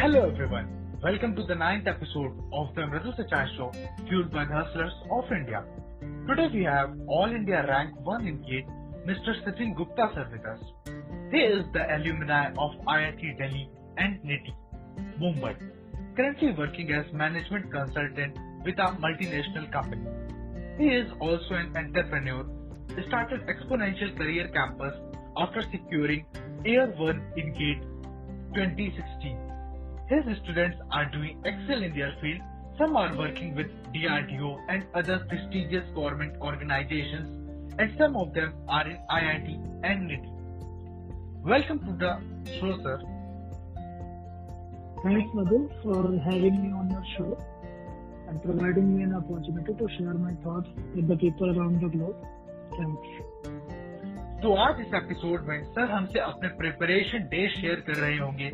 Hello everyone, welcome to the 9th episode of the Mridul Sachai Show, fueled by the hustlers of India. Today we have All India Rank 1 in GATE, Mr. Sachin Gupta sir with us. He is the alumni of IIT Delhi and NITI, Mumbai, currently working as management consultant with a multinational company. He is also an entrepreneur, started Exponential Career Campus after securing Year 1 in GATE 2016. His students are doing excel in their field. Some are working with DRDO and other prestigious government organizations, and some of them are in IIT and NITI. Welcome to the show, sir. Thanks, Madhu, for having me on your show and providing me an opportunity to share my thoughts with the people around the globe. Thanks. तो आज इस episode में sir हमसे अपने preparation day share कर रहे होंगे,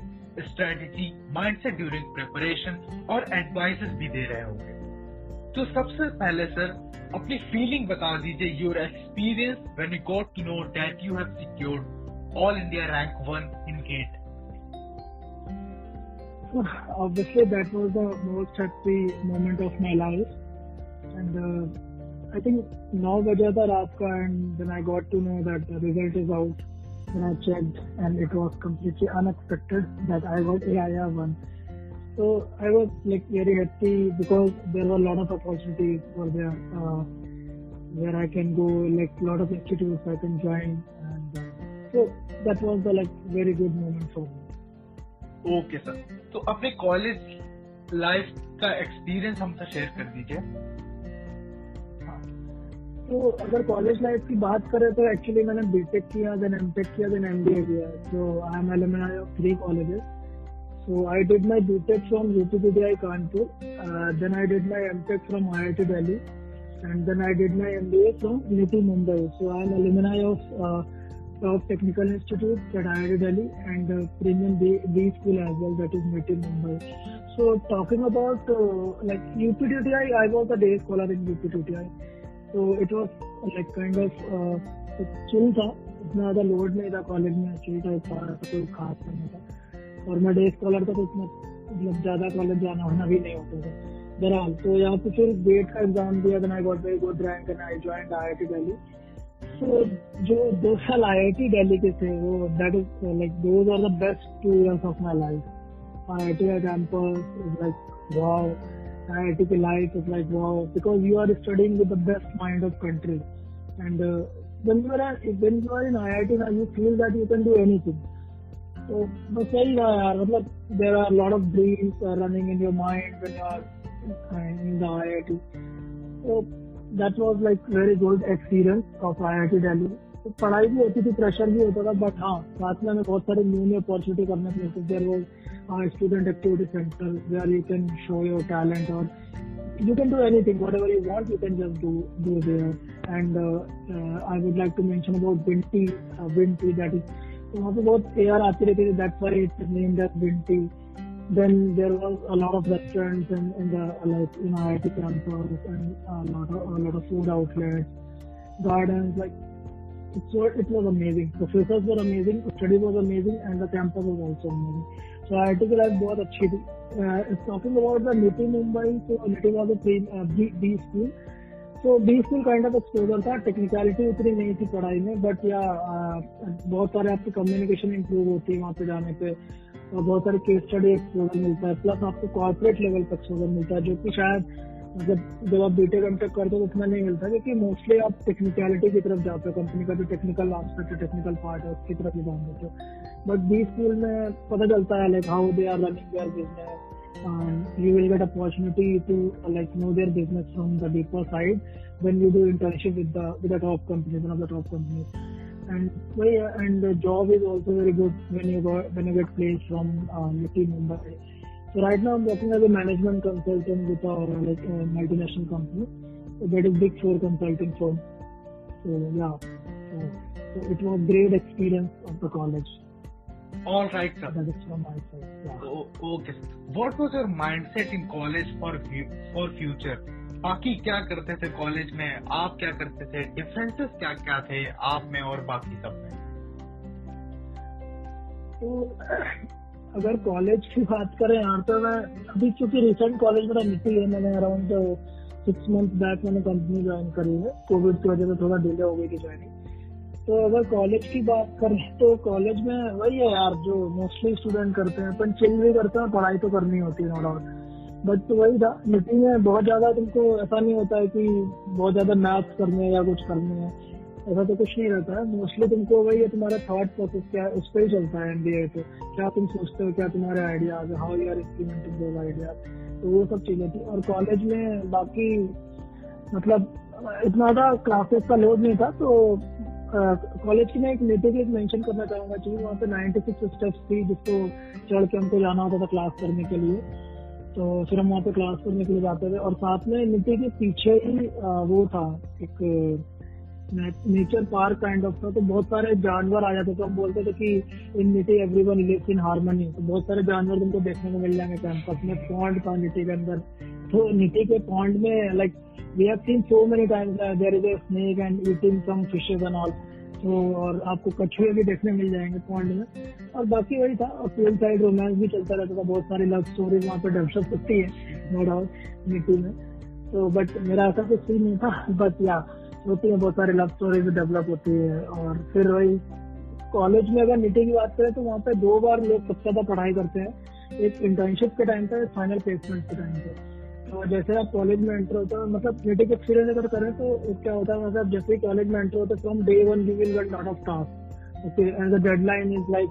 strategy, mindset during preparation और एडवाइसेस भी दे रहे होंगे। तो सबसे पहले सर अपनी फीलिंग बता दीजिए, your experience when you got to know that you have secured all India rank 1 in GATE. Obviously, that was the most happy moment of my life, and I think 9 बजा था रात का, and then I got to know that the result is out. Then I checked, and it was completely unexpected that I got AIR1. So I was like very happy because there were a lot of opportunities for there where I can go, like lot of institutes I can join, and so that was the like very good moment for me. Okay sir, तो अपने college life का experience हमसे share कर दीजिए। तो अगर college life की बात करें तो एक्चुअली मैंने बीटेक किया, देन एमटेक किया, देन एमबीए किया। सो I am alumni of 3 colleges. So I did my BTech from UPTDI Kanpur, then I did my MTech from IIT Delhi, and then I did my MBA from NITI Mumbai. So I am alumni of top technical institutes at IIT Delhi and premium B school as well, that is NITI Mumbai. So talking about like UPTDI, I was a day scholar in UPTDI. तो it was like kind of chill था, इतना ज़्यादा load नहीं था college में, chill type था, कोई खास नहीं था। और मैं डे स्कॉलर था तो उसमें मतलब ज़्यादा कॉलेज जाना होना भी नहीं होता था बहरहाल। तो यहाँ पे फिर गेट का एग्जाम दिया, then I got very good rank and I joined IIT Delhi. So जो 2 साल IIT दिल्ली के थे वो that is like those are the best 2 years of my life. IIT campus is like wow. IIT life is like wow, because you are studying with the best mind of country, and when you are in IIT now you feel that you can do anything. So बस यही रहा यार, मतलब there are a lot of dreams running in your mind when you are in the IIT. So that was like very good experience of IIT Delhi. तो पढ़ाई भी होती थी, प्रेशर भी होता था, बट हाँ साथ में हमें बहुत सारे न्यू अपॉर्चुनिटी करने के लिए there was student activity center where you can show your talent, or you can do anything, whatever you want you can just do there. And I would like to mention about Vinti, that is वहाँ पे बहुत air आती रहती थी, that's why it's named as Vinti. Then there was a lot of restaurants in the like in IIT campus, and a lot of food outlets, gardens, like it was amazing. Professors were amazing, study was amazing, and the campus was also amazing. So IIT की life बहुत अच्छी थी। Talking about the NITI Mumbai, so NITI was a B school. So B school kind of exposure था, technicality उतनी नहीं थी पढ़ाई में, बट या बहुत सारे आपकी कम्युनिकेशन इंप्रूव होती है वहाँ पे जाने पे, और बहुत सारे केस स्टडी एक्सपोजर मिलता है, प्लस आपको कॉर्पोरेट लेवल पर एक्सपोजर मिलता है, जो कि शायद जब आप बीटेक एमटेक करते हो तो उतना नहीं मिलता, क्योंकि मोस्टली आप टेक्निकलिटी की तरफ जाते हो, कंपनी का जो टेक्निकल एस्पेक्ट है, टेक्निकल पार्ट है, उसकी तरफ ही ध्यान देते हो। बट बी स्कूल में पता चलता है like how they are running their business, you will get opportunity to like know their business from the deeper side when you do internship with the top companies, one of the top companies. And the job is also very good when you get placed from NITI Mumbai. So right now I'm working as a management consultant with a like a multinational company, that is Big 4 consulting firm. So yeah, so it was great experience of the college. All right, sir. That is from my side. Yeah. Okay. What was your mindset in college for future? बाकी क्या करते थे college में, आप क्या करते थे, differences क्या क्या थे आप में और बाकी सब में? तो अगर कॉलेज की बात करें यार तो मैं अभी चूंकि रिसेंट कॉलेज मेरा निटी है, मैंने अराउंड 6 मंथ बैक मैंने कंपनी ज्वाइन करी है, कोविड की वजह से थोड़ा डिले हो गई थी ज्वाइनिंग। तो अगर कॉलेज की बात करें तो कॉलेज में वही है यार जो मोस्टली स्टूडेंट करते हैं, अपन चिल भी करते हैं, पढ़ाई तो करनी होती है नो डाउट। बट तो वही था, नीति में बहुत ज्यादा तुमको ऐसा नहीं होता है कि बहुत ज्यादा मैथ्स करने हैं या कुछ करने हैं, ऐसा तो कुछ नहीं रहता है। मोस्टली तुमको वही है, तुम्हारा थॉट प्रोसेस क्या है उस पर ही चलता है एमबीए पे, क्या तुम सोचते हो, क्या तुम्हारे ideas, how you are implementing those ideas, तो वो सब चीजें थी। और कॉलेज में बाकी मतलब इतना ज्यादा क्लासेस का लोड नहीं था, तो कॉलेज की मैं एक नीति की मेंशन करना चाहूंगा चाहिए, वहाँ पे 96 स्टेप्स थी जिसको चढ़ के हमको जाना होता था क्लास करने के लिए। तो फिर हम वहाँ पे क्लास करने के लिए जाते थे, और साथ में नीति के पीछे ही वो था एक नेचर पार्क काइंड ऑफ था, तो बहुत सारे जानवर आ जाते थे। हम बोलते थे कि इन नीति एवरीवन लिव्स इन हार्मनी, तो बहुत सारे जानवर तुमको देखने को मिल जाएंगे कैंपस में। पॉन्ड था नीति के अंदर, तो नीति के पॉन्ड में like we have seen so many times there is a snake and eating some fishes and all, तो और आपको कछुए भी देखने मिल जाएंगे पॉन्ड में। और बाकी वही था, और पूल साइड रोमांस भी चलता रहता था, बहुत सारी लव स्टोरीज वहाँ पे डेवलप होती है नो डाउट नीति में। तो बट मेरा ऐसा कुछ सीन नहीं था, बट या होती है बहुत सारी लव स्टोरीज डेवलप होती है। और फिर वही कॉलेज में अगर नीति की बात करें तो वहाँ पे 2 बार लोग सबसे ज्यादा पढ़ाई करते हैं, एक इंटर्नशिप के टाइम पे, फाइनल प्लेसमेंट के टाइम पे। तो जैसे आप कॉलेज में एंटर होते हो, मतलब नीति के एक्सपीरियंस अगर करें तो क्या होता है, मतलब जैसे ही कॉलेज में एंटर होते हैं from day 1 you will get lot of task, okay, and the deadline is like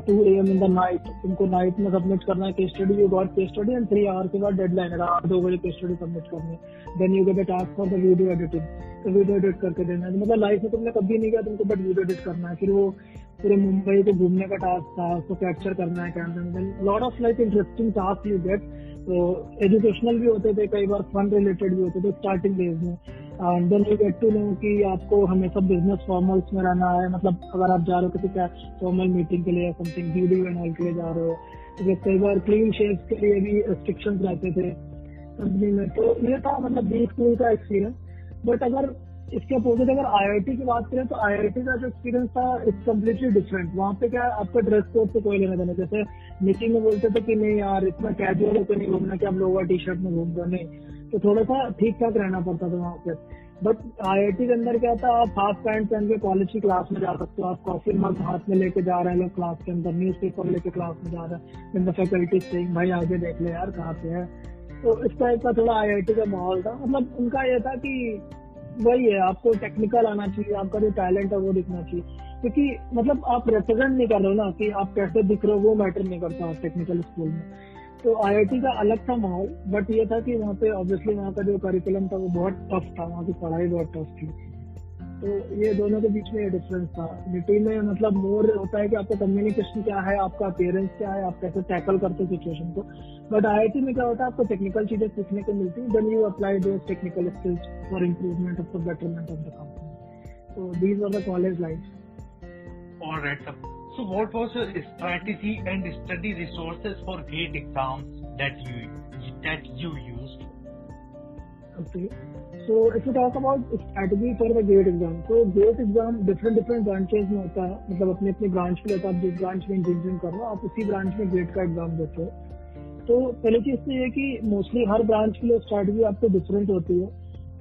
2 AM in the night, तुमको नाइट में सबमिट करना है case study, you got case study and 3 hour के बाद डेडलाइन है, रात 2 बजे केस स्टडी सबमिट करनी है। Then you get a task for the video editing, तो वीडियो एडिट करके देना है। मतलब लाइफ में तुमने कभी नहीं किया, तुमको बट वीडियो एडिट करना है। फिर वो पूरे मुंबई को घूमने का टास्क था, उसको कैप्चर करना है कैमरे में, lot of like interesting task you get. तो एजुकेशनल भी होते थे, कई बार फन रिलेटेड भी होते थे स्टार्टिंग डेज में। And then you get to know कि आपको हमेशा बिजनेस फॉर्मल्स में रहना है, मतलब अगर आप जा रहे हो किसी क्या फॉर्मल मीटिंग के लिए, समथिंग वीडियो एंड ऑल के लिए जा रहे हो, तो कई बार क्लीन शेव्स के लिए भी रिस्ट्रिक्शंस रहते थे कंपनी में। तो ये था मतलब 20 स्कूल का एक्सपीरियंस। बट अगर इसके अपोजिट अगर आईआईटी की बात करें तो आईआईटी का जो एक्सपीरियंस था इट्स कम्प्लीटली डिफरेंट। वहाँ पे क्या आपका ड्रेस कोड से कोई लेना देना, जैसे मीटिंग में बोलते थे कि नहीं यार इतना कैजुअल होकर नहीं घूमना कि आप लोअर टी शर्ट में घूम दो, नहीं, तो थोड़ा सा ठीक ठाक रहना पड़ता था वहाँ पे। बट आईआईटी के अंदर क्या था, आप हाफ पैंट पहन के कॉलेज की क्लास में जा सकते हो, आप कॉफी मग हाथ में लेके जा रहे हैं लोग क्लास के अंदर, न्यूज पेपर लेके क्लास में जा रहे हैं, फैकल्टी से भाई आगे देख ले यार कहाँ पे है। तो इस टाइप का थोड़ा आईआईटी का माहौल था। मतलब उनका यह था कि वही है, आपको टेक्निकल आना चाहिए, आपका जो टैलेंट है वो दिखना चाहिए, क्योंकि मतलब आप रिप्रेजेंट नहीं कर रहे हो ना कि आप कैसे दिख रहे हो, वो मैटर नहीं करता टेक्निकल स्कूल में। तो आईआईटी का अलग था माहौल, बट ये था कि वहाँ पे ऑब्वियसली वहाँ का जो करिकुलम था वो बहुत टफ था, वहाँ की पढ़ाई बहुत टफ थी। तो ये दोनों के बीच में ये डिफरेंस था। निटी में मतलब मोर होता है कि आपका कम्युनिकेशन क्या है, आपका अपीयरेंस क्या है, आप कैसे टैकल करते हो सिचुएशन को। बट आईआईटी में क्या होता है, आपको टेक्निकल चीजें सीखने को मिलती है, then you apply those technical skills for improvement of the betterment of the company. So these were the college life. All right, sir. So what was your strategy and study resources for GATE exams that you used? Okay. So if you talk about strategy for the GATE exam, so GATE exam different branches में होता है, मतलब अपने अपने branch के लिए होता है। आप जिस ब्रांच में इंजीनियरिंग कर रहे हो आप उसी ब्रांच में GATE का एग्जाम देते हो। तो पहली चीज तो ये कि मोस्टली हर ब्रांच के लिए स्ट्रैटेजी आपको डिफरेंट होती है,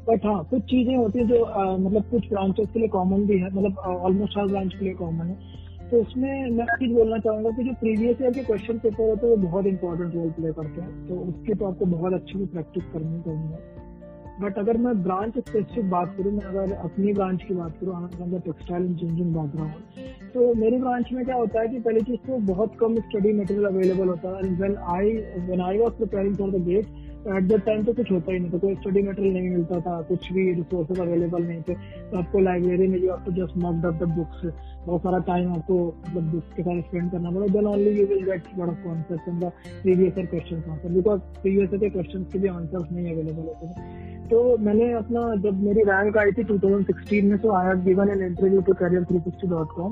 बट हाँ कुछ चीजें होती है जो मतलब कुछ ब्रांचेस के लिए कॉमन भी है, मतलब ऑलमोस्ट हर ब्रांच के लिए कॉमन है। तो उसमें मैं चीज बोलना चाहूंगा कि जो प्रीवियस ईयर के क्वेश्चन पेपर होते हैं वो बहुत इंपॉर्टेंट रोल प्ले करते हैं, तो उसकी तो आपको बहुत अच्छी भी प्रैक्टिस करनी है। बट अगर मैं ब्रांच स्पेसिफिक बात करूँ, मैं अगर अपनी ब्रांच की बात करूँ, हमारा टेक्सटाइल इंजीनियरिंग बैकग्राउंड, तो मेरी ब्रांच में क्या होता है कि पहली चीज तो बहुत कम स्टडी मटेरियल अवेलेबल होता है। When I was preparing for the GATE, at the time तो कुछ होता ही नहीं था, कोई स्टडी मटेरियल नहीं मिलता था, कुछ भी रिसोर्सेज अवेलेबल नहीं थे। तो आपको लाइब्रेरी में जो आपको just mocked up the books, बहुत सारा टाइम आपको मतलब बुक्स के साथ स्पेंड करना पड़ा, then only you will get lot of concepts in the previous year questions answer, because previous year के क्वेश्चंस के भी आंसर्स नहीं अवेलेबल होते थे। तो मैंने अपना जब मेरी रैंक आई थी 2016 में, तो I have given an interview to career360.com।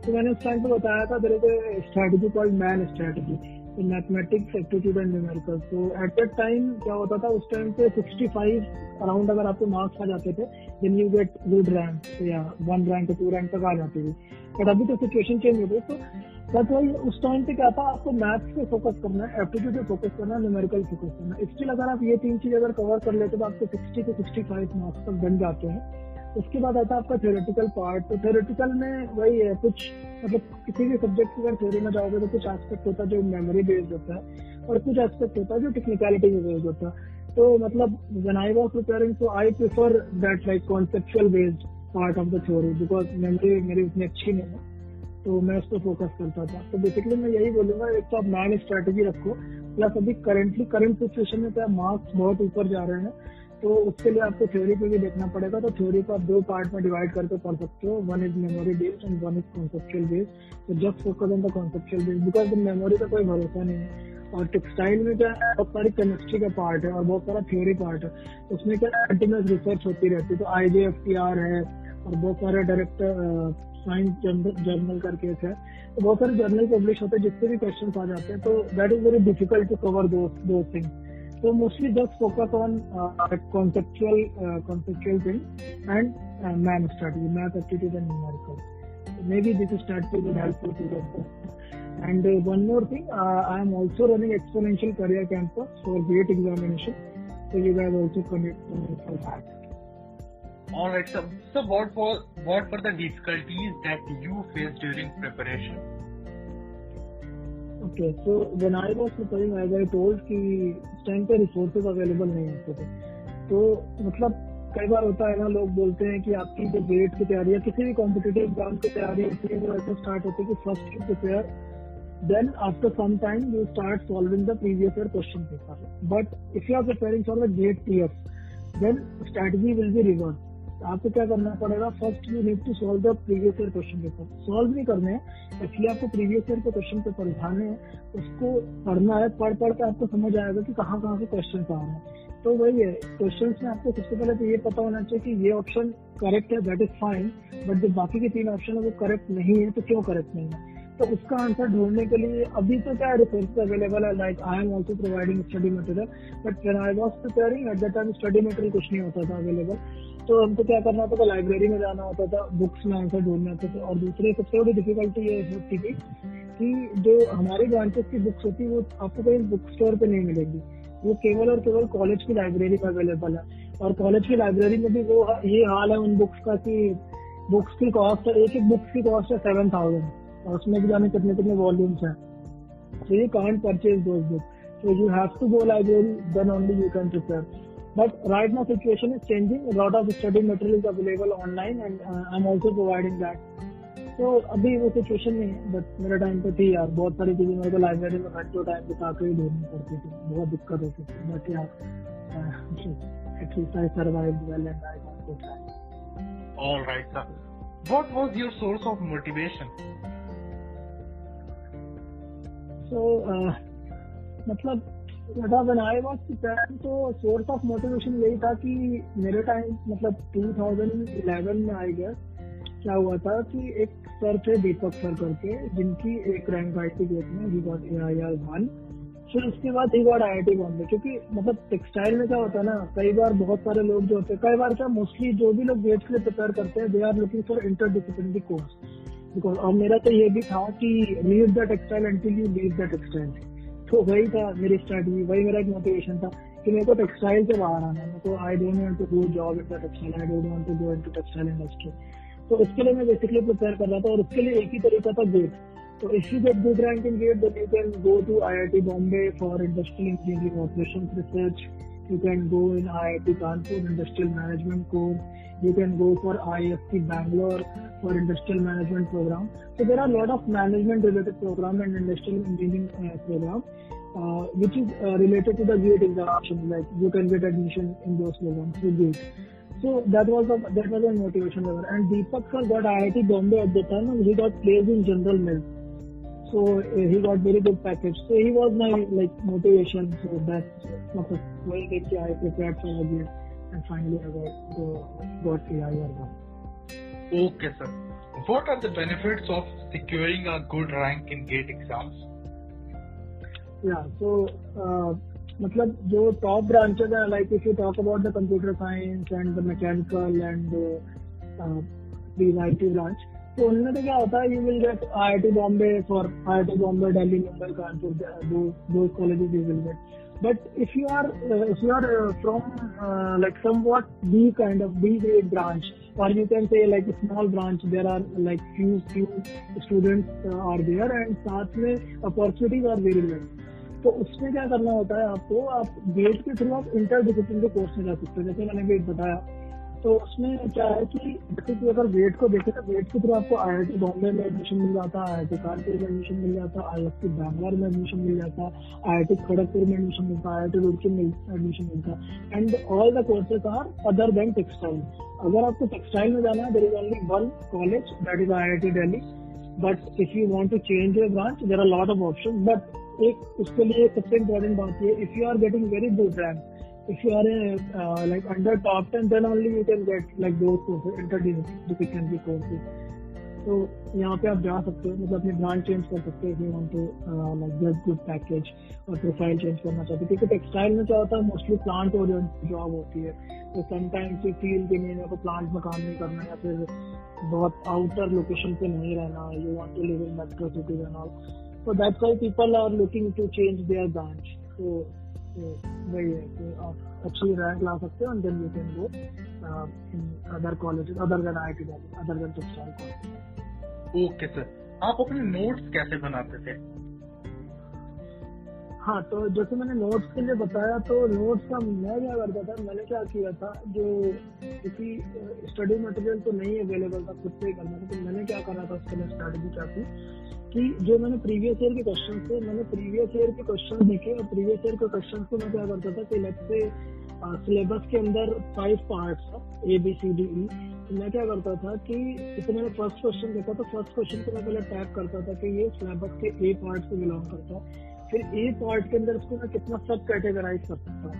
तो मैंने उस टाइम पे बताया था there is a strategy called man strategy, तो मैथमेटिक्स, एप्टीट्यूड एंड न्यूमेरिकल। तो एट दैट टाइम क्या होता था, उस टाइम पे 65 अराउंड अगर आपके मार्क्स आ जाते थे then you get good rank, या 1 रैंक 2 रैंक तक आ जाती थी। बट अभी तो सिचुएशन चेंज हो गई। तो बट वही उस टाइम पे क्या था, आपको मैथ्स पे फोकस करना है, एप्टीट्यूड पे फोकस करना है, न्यूमेरिकल फोकस करना है। स्टिल अगर आप ये 3 चीज अगर कवर कर लेते तो आपको 60 से 65 मार्क्स तक बन जाते हैं। उसके बाद आता है आपका थ्योरेटिकल पार्ट। तो थ्योरेटिकल में वही है, कुछ मतलब किसी भी सब्जेक्ट की अगर थ्योरी में जाओगे तो कुछ एस्पेक्ट होता है जो मेमोरी बेस्ड होता है और कुछ एस्पेक्ट होता है जो टेक्निकलिटी बेस्ड होता है। तो मतलब when I was preparing, so I prefer that like conceptual based part of the theory because memory मेरी उतनी अच्छी नहीं है, तो मैं उस पर फोकस करता था। तो बेसिकली मैं यही बोलूंगा, एक तो आप मैन स्ट्रैटेजी रखो, प्लस अभी करंट सिचुएशन में क्या मार्क्स बहुत ऊपर जा रहे हैं, तो उसके लिए आपको थ्योरी पे भी देखना पड़ेगा। तो थ्योरी को आप 2 पार्ट में डिवाइड करके पढ़ सकते हो, one is memory based and one is conceptual based. तो just focus on the conceptual based because memory का कोई भरोसा नहीं है। और टेक्सटाइल में क्या है, बहुत सारी केमिस्ट्री का पार्ट है और बहुत सारा थ्योरी पार्ट है, उसमें क्या कंटिन्यूस रिसर्च होती रहती है। तो IJFTR है और बहुत सारे डायरेक्टर साइंस जर्नल करके है, तो बहुत सारे जर्नल पब्लिश होते हैं जिससे भी क्वेश्चन आ जाते हैं। तो that is very difficult to cover दो थिंग्स। तो mostly just focus on conceptual thing and man strategy, math aptitude and numerical. So maybe this strategy will help you to get that. And one more thing, I am also running Exponential Career Campus for GATE examination, so you guys also connect for that. All right, so what were the difficulties that you faced during preparation? Okay, so when I was preparing, as I told कि उस time पे resources available नहीं होते थे। तो मतलब कई बार होता है ना, लोग बोलते हैं कि आपकी जो GATE की तैयारी या किसी भी कॉम्पिटिटिव एग्जाम की तैयारी होती है वो ऐसे स्टार्ट होती है कि first you prepare, then after some time you start solving the previous year question paper. But if you are preparing for the GATE TF, then strategy will be reversed. आपको क्या करना पड़ेगा, first you need to solve the previous year question paper. Solve नहीं करने हैं, इसलिए आपको previous year के क्वेश्चन पेपर उठाने हैं, उसको पढ़ना है। पढ़ के आपको समझ आएगा कि कहाँ से क्वेश्चन आ रहे हैं। तो वही है, क्वेश्चन में आपको सबसे पहले तो ये पता होना चाहिए कि ये ऑप्शन करेक्ट है, दैट इज फाइन, बट जो बाकी के 3 ऑप्शन है वो करेक्ट नहीं है, तो क्यों करेक्ट नहीं है। तो उसका आंसर ढूंढने के लिए अभी तो क्या रिसोर्सेज अवेलेबल है, like I am also providing study material, but when I was preparing eight that time study material कुछ नहीं होता था अवेलेबल। तो हमको क्या करना होता था, लाइब्रेरी में जाना होता था, बुक्स में आंसर ढूंढने होते थे। और दूसरी सबसे बड़ी डिफिकल्टी ये होती थी कि जो हमारे ब्रांचेस की बुक्स होती है वो आपको कहीं बुक स्टोर पे नहीं मिलेगी, वो केवल और केवल कॉलेज की लाइब्रेरी में अवेलेबल है। और कॉलेज की लाइब्रेरी में भी वो ये हाल है उन बुक्स का कि बुक्स की कॉस्ट, एक बुक्स की कॉस्ट है 7,000 और उसमें भी जाने कितने वॉल्यूम्स हैं। So you can't purchase those books. So you have to go library, then only you can prepare. But right now situation is changing. A lot of study material is available online and I'm also providing that. So अभी वो situation नहीं है, but मेरे time पे थी यार, बहुत सारी चीजें मेरे को लाइब्रेरी में घंटों टाइम बिता के ही ढूंढनी पड़ती थी, बहुत दिक्कत होती थी। बट यार at least I survived well and I got good time. All right, sir. What was your source of motivation? So मतलब when I was preparing, तो सोर्स ऑफ मोटिवेशन यही था कि मेरे टाइम मतलब 2011 में आई गया, क्या हुआ था कि एक सर थे दीपक सर करके, जिनकी एक रैंक आई थी गेट में, ही गॉट AIR 1। फिर उसके बाद ही गॉट IIT बॉम्बे। क्योंकि मतलब टेक्सटाइल में क्या होता है ना, कई बार बहुत सारे लोग जो होते हैं, कई बार क्या मोस्टली जो भी लोग गेट के लिए प्रिपेयर करते हैं, they are looking for interdisciplinary course. Because और मेरा तो ये भी था कि leave the textile until you leave the textile. तो वही था मेरी स्ट्रैटेजी, वही मेरा एक मोटिवेशन था कि मेरे को टेक्सटाइल से बाहर आना है। मेरे को I don't want to do job in the textile, I don't want to go into textile industry. तो इसके लिए मैं बेसिकली प्रिपेयर कर रहा था और उसके लिए एक ही तरीका था गेट। तो if you get good rank in GATE then you can go to IIT Bombay for industrial engineering operations research, you can go in IIT Kanpur industrial management course, you can go for IFT Bangalore for industrial management program. So there are a lot of management related program and industrial engineering program which is related to the GATE examination, like you can get admission in those programs through GATE. So that was a motivation level. And Deepak sir got IIT Bombay at the time and he got placed in General Mills. So he got very good package. So he was my like motivation. So that's why I prepared for again, and finally I got AIR 1. Okay, sir. What are the benefits of securing a good rank in GATE exams? Yeah. So मतलब जो top branches are, like if you talk about the computer science and the mechanical and the IT branch, तो उनमें तो क्या होता है, you will gate IIT Bombay for IIT Bombay, Delhi, Mumbai, Kanpur, those colleges you will get. But if you are from like somewhat B grade branch, or you can say like a small branch, there are like few students are there, and साथ में opportunities are very less. तो उसमें क्या करना होता है आपको, आप गेट के थ्रू आप इंटरडिसिप्लिनरी कोर्स में जा सकते हो, जैसे मैंने भी बताया। तो उसमें क्या है कि जैसे कि अगर वेट को देखें तो वेट के थ्रू आपको IIT बॉम्बे में एडमिशन मिल जाता है, IIT कानपुर में एडमिशन मिल जाता है, IIT बैंगलोर में एडमिशन मिल जाता है, IIT खड़गपुर में एडमिशन मिलता है, IIT रुड़की में एडमिशन मिलता है। And all the courses are other than textile. अगर आपको टेक्सटाइल में जाना है, there is only one college, that is IIT Delhi. But if you want to change your branch, there are lot of option. But एक उसके लिए सबसे important बात ये, if you are getting very good rank, if you are like under top 10, then only you can get like those courses, interdisciplinary courses. तो यहाँ पे आप जा सकते हो, मतलब अपनी ब्रांच चेंज कर सकते हो if you want to like get good package और प्रोफाइल चेंज करना चाहते हो। क्योंकि टेक्सटाइल में क्या होता है, मोस्टली प्लांट ओरिएंटेड जॉब होती है, तो समटाइम्स यू फील कि नहीं, मेरे को प्लांट में काम नहीं करना, या फिर बहुत आउटर लोकेशन पे नहीं रहना, you want to live in metro cities and all. So that's why people are looking to change their branch. So वही है कि आप अच्छी रैंक ला सकते हो, and then you can go in other colleges other than IIT Delhi, other than textile colleges. Okay sir, आप अपने notes कैसे बनाते थे? हाँ, तो जैसे मैंने नोट्स के लिए बताया, तो नोट्स का मैं क्या करता था, मैंने क्या किया था, जो किसी स्टडी मटेरियल तो नहीं अवेलेबल था, खुद से ही करना था। तो मैंने क्या करा था, उसके लिए स्ट्रैटेजी क्या थी कि जो मैंने प्रीवियस ईयर के क्वेश्चन थे, मैंने प्रीवियस ईयर के क्वेश्चन देखे, और प्रीवियस ईयर के क्वेश्चन को मैं क्या करता था कि लेट्स से सिलेबस के अंदर 5 पार्ट्स था, ABCDE। तो मैं क्या करता था कि जैसे मैंने फर्स्ट क्वेश्चन देखा, तो फर्स्ट क्वेश्चन को मैं पहले टैग करता था कि ये सिलेबस के A पार्ट से बिलोंग करता है। फिर A पार्ट के अंदर उसको मैं कितना सब कैटेगराइज कर सकता हूँ,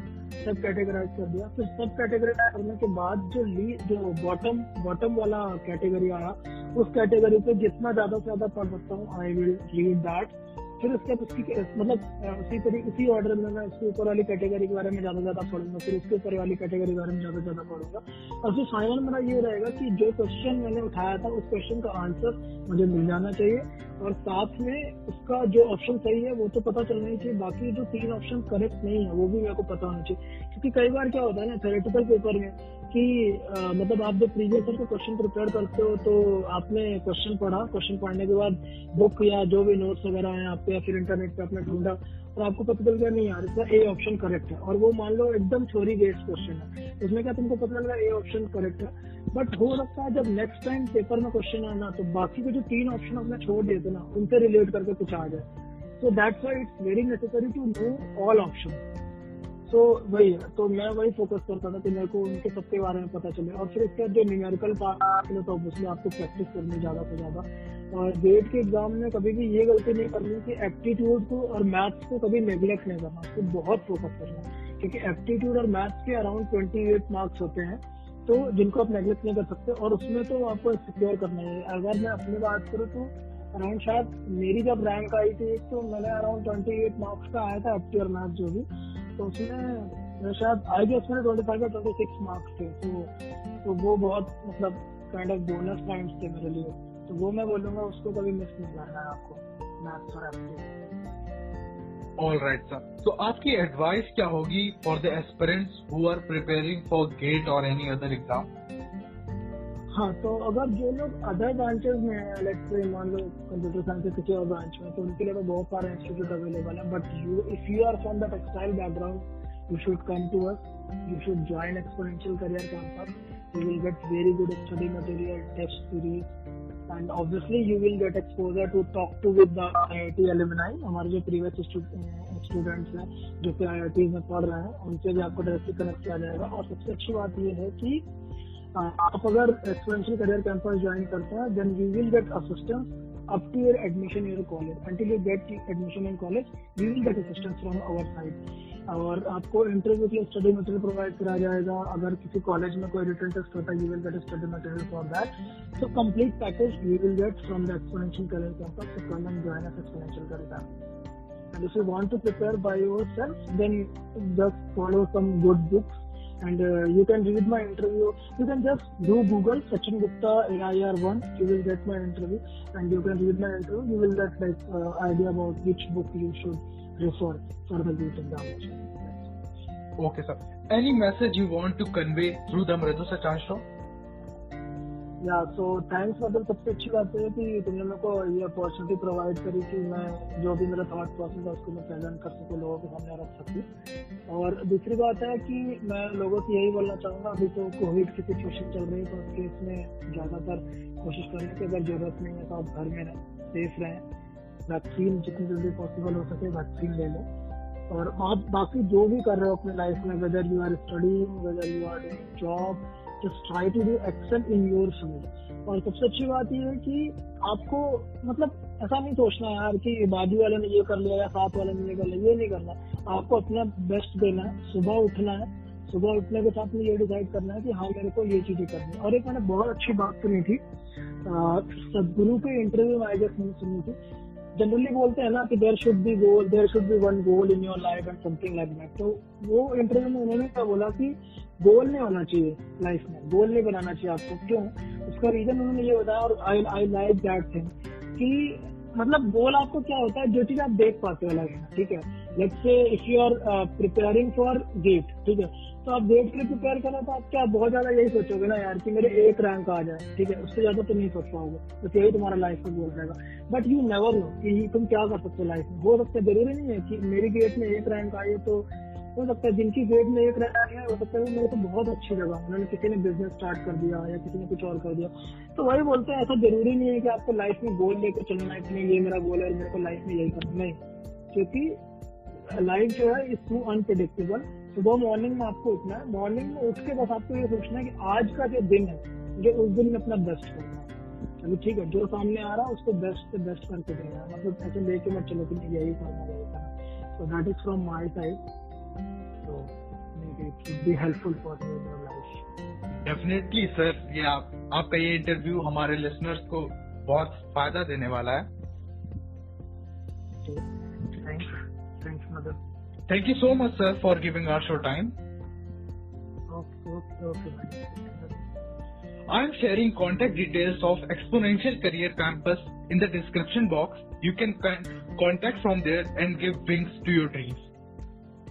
सब कैटेगराइज कर दिया। फिर सब कैटेगराइज करने के बाद जो बॉटम वाला कैटेगरी आया, उस कैटेगरी पे जितना ज्यादा से ज्यादा पढ़ सकता हूँ, आई विल रीड दैट। फिर उसके मतलब उसी ऑर्डर में मैं उसके ऊपर वाली कैटेगरी के बारे में ज्यादा से ज्यादा पढ़ूंगा, फिर उसके ऊपर वाली कैटेगरी के बारे में ज्यादा से ज्यादा पढ़ूंगा। और फिर फाइनल मेरा ये रहेगा कि जो क्वेश्चन मैंने उठाया था, उस क्वेश्चन का आंसर मुझे मिल जाना चाहिए, और साथ में उसका जो ऑप्शन सही है वो तो पता चलना ही चाहिए, बाकी जो 3 ऑप्शन करेक्ट नहीं है वो भी मेरे को पता होना चाहिए। क्योंकि कई बार क्या होता है ना थ्योरेटिकल पेपर में कि मतलब आप जब प्रीवियस ईयर का क्वेश्चन प्रिपेयर करते हो, तो आपने क्वेश्चन पढ़ा, क्वेश्चन पढ़ने के बाद बुक या जो भी नोट्स वगैरह हैं आपके, या फिर इंटरनेट पे आपने ढूंढा, और आपको पता चल गया नहीं यार इसका A ऑप्शन करेक्ट है, और वो मान लो एकदम थ्योरी बेस्ड क्वेश्चन है, उसमें क्या तुमको पता चल गया A ऑप्शन करेक्ट है। बट हो सकता है जब नेक्स्ट टाइम पेपर में क्वेश्चन आना, तो बाकी के जो 3 ऑप्शन आपने छोड़ दिए थे ना, उनसे रिलेट करके कुछ आ जाए। So that's why it's very necessary to know all option. तो वही है, तो मैं वही फोकस करता था कि मेरे को उनके सबके बारे में पता चले। और फिर इसके जो न्यूमेरिकल पार्ट है, तो ऑब्वियसली आपको प्रैक्टिस करनी ज्यादा से ज्यादा। और गेट के एग्जाम में कभी भी ये गलती नहीं करनी कि एप्टीट्यूड को और मैथ्स को कभी नेग्लेक्ट नहीं करना, उसको बहुत फोकस करना है। क्योंकि एप्टीट्यूड और मैथ्स के अराउंड 28 मार्क्स होते हैं, तो जिनको आप नेग्लेक्ट नहीं कर सकते, और उसमें तो आपको सिक्योर करना है। अगर मैं अपनी बात करूँ तो अराउंड शायद मेरी जब रैंक आई थी, तो मैंने अराउंड 28 मार्क्स का आया था एप्टी और मैथ्स जो भी, तो उसमें शायद आई गेस मैंने 25 या 26 मार्क्स थे। तो वो बहुत मतलब काइंड ऑफ बोनस पॉइंट्स थे मेरे लिए, तो वो मैं बोलूंगा उसको कभी मिस नहीं करना है आपको, मैथ्स और एप्टी। ऑल राइट सर, तो आपकी एडवाइस क्या होगी for the aspirants who are preparing for GATE और एनी अदर एग्जाम? हाँ, तो अगर जो लोग अदर ब्रांचेस में है, लेट्स से मान लो कंप्यूटर साइंस के किसी और ब्रांच में, तो उनके लिए तो बहुत सारे इंस्टीट्यूट अवेलेबल है। But if you are from the textile background, you should come to us, you should join Exponential Career Campus. You will get very good study material, test series, and obviously you will get exposure to talk to with the IIT alumni. हमारे जो previous students हैं जो कि IIT में पढ़ रहे हैं, उनसे भी आपको डायरेक्टली कनेक्ट किया जाएगा। और सबसे अच्छी बात ये है कि आप अगर Exponential Career Campus ज्वाइन करते हैं, then you will get assistance up to your admission in your college. Until you get admission in college, you will get assistance from our side. और आपको इंटरव्यू के लिए स्टडी मटेरियल प्रोवाइड कराया जाएगा। अगर किसी कॉलेज में कोई रिटन टेस्ट होता है, you will get study material for that. So complete package you will get from the Exponential Career Campus. So come and join us Exponential Career Campus. And if you want to prepare by yourself, then just follow some good books and you can read my interview. You can just do Google Sachin Gupta AIR1. You will get my interview, and you can read my interview. You will get like idea about which book you should refer for the GATE examination. Okay, sir. Any message you want to convey through the Mridu Sachai Show? So thanks मतलब सबसे अच्छी बात है कि तुमने मेरे को ये अपॉर्चुनिटी प्रोवाइड करी कि मैं जो भी मेरा थॉट प्रोसेस है उसको मैं प्रेजेंट कर सकूँ, लोगों के सामने रख सकूँ। और दूसरी बात है कि मैं लोगों से यही बोलना चाहूँगा, अभी तो कोविड की सिचुएशन चल रही है, तो उस केस में ज़्यादातर कोशिश करें कि अगर जरूरत नहीं है तो आप घर में रहें, सेफ रहें, वैक्सीन जितनी जल्दी पॉसिबल हो सके वैक्सीन ले लें। और आप बाकी जो भी कर रहे हो अपने लाइफ में, whether you are studying, whether you are doing job, just try to do excel in your field। और सबसे अच्छी बात ये है कि आपको मतलब ऐसा नहीं सोचना यार कि बाजू वाले ने ये कर लिया या साथ वाले ने ये कर लिया, ये नहीं करना। आपको अपना बेस्ट देना है, सुबह उठना है, सुबह उठने के साथ में ये डिसाइड करना है कि हाँ मेरे को ये चीजें करनी है। और एक मैंने बहुत अच्छी बात सुनी थी सदगुरु के इंटरव्यू में, आई गेस मैंने सुनी थी। जनरली बोलते हैं ना कि there should be goal, there should be one goal in your life and something like that. तो वो इंटरव्यू में उन्होंने क्या बोला कि गोल नहीं होना चाहिए लाइफ में, गोल नहीं बनाना चाहिए आपको। क्यों? उसका रीजन उन्होंने ये बताया, और आई लाइक दैट थिंग कि मतलब गोल आपको क्या होता है, जो चीज आप देख पाते हो लाइफ में, ठीक है। Let's say if you are preparing for GATE, ठीक है, तो आप गेट के लिए प्रिपेयर करो तो आप क्या बहुत ज्यादा यही सोचोगे ना यार कि मेरे 1 रैंक आ जाए, ठीक है, उससे ज्यादा तो नहीं सोच पाओगे, बस यही तुम्हारा लाइफ का गोल रहेगा। बट यू नेवर नो कि तुम क्या कर सकते हो लाइफ में। हो सकता है, जरूरी नहीं है कि मेरी गेट में 1 रैंक आई है, तो हो सकता है जिनकी गेट में 1 रैंक आई है, हो सकता है वो मेरे को बहुत अच्छी जगह, उन्होंने किसी ने बिजनेस स्टार्ट कर दिया या किसी ने कुछ और कर दिया। तो वही बोलते हैं, ऐसा जरूरी नहीं है कि आपको लाइफ में गोल लेकर चलना है कि नहीं ये मेरा गोल है और मेरे को लाइफ में यही करना, नहीं। क्योंकि लाइफ जो है इज टू अनप्रेडिक्टेबल। सुबह मॉर्निंग में आपको उठना है, मॉर्निंग में उठ के बस आपको ये सोचना है कि आज का जो दिन है मुझे उस दिन में अपना बेस्ट करना है। चलो ठीक है, जो सामने आ रहा है उसको बेस्ट से बेस्ट करके देना है, मतलब ऐसे लेके मत चलो कि नहीं यही करना यही करना। So that is from my side, so maybe it should be helpful for you in your life। Definitely sir, ये आपका ये इंटरव्यू हमारे लिसनर्स को बहुत फायदा देने वाला है। Thanks mother। Thank you so much sir for giving our show time। Okay। I am sharing contact details of Exponential Career Campus in the description box। You can contact from there and give wings to your dreams।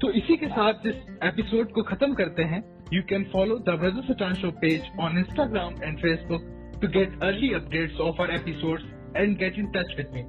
तो इसी के साथ इस episode को खत्म करते हैं। You can follow the Mridu Sachai Show page on Instagram and Facebook to get early updates of our episodes and get in touch with me।